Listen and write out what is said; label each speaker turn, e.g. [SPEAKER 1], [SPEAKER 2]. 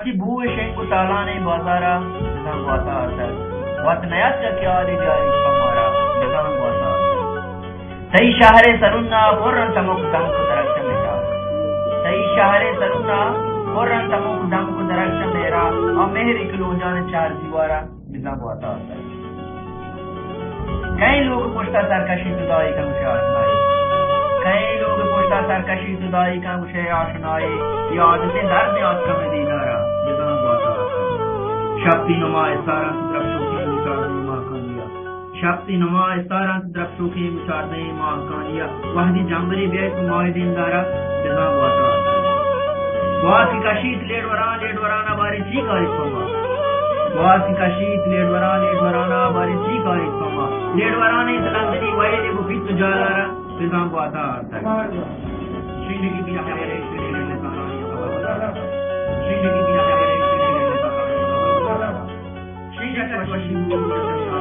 [SPEAKER 1] की भूए शेंकु तालाने बाजारा जहां वाता आता वत नयात क्या आदि जारी पमारा जहां वाता सही शहरे सरुन्ना पुरन तमुक दमक दरक्ष मेरा सही शहरे सरुन्ना पुरन तमुक दमक दरक्ष मेरा और मेहर इकलो जान चार दीवारा जहां वाता आता कई लोग पुछता सरकशी जुदाई का मुझे आशनाई कई लोग पुछता सरकशी जुदाई का मुझे आशनाई याद से दर्द आत्मा में दीदारा जहां वाता शक्ति नुमा इसारा द्रक्षों के मिसाल ने मां कानिया शक्ति नुमा इसारा द्रक्षों के मिसाल ने मां कानिया वहदी जंबरी बेत मुआहिदीन दारा जहां वाता वास की कशीत लेडवराना बारी सी का इस्मा वास की कशीत लेडवराना बारी सी का इस्मा लेडवराने तलंगनी वायले बुफित जालारा जहां वाता श्री की बिना मेरे श्री ने सारा श्री की बिना मेरे श्री ने सारा श्री जगत वशी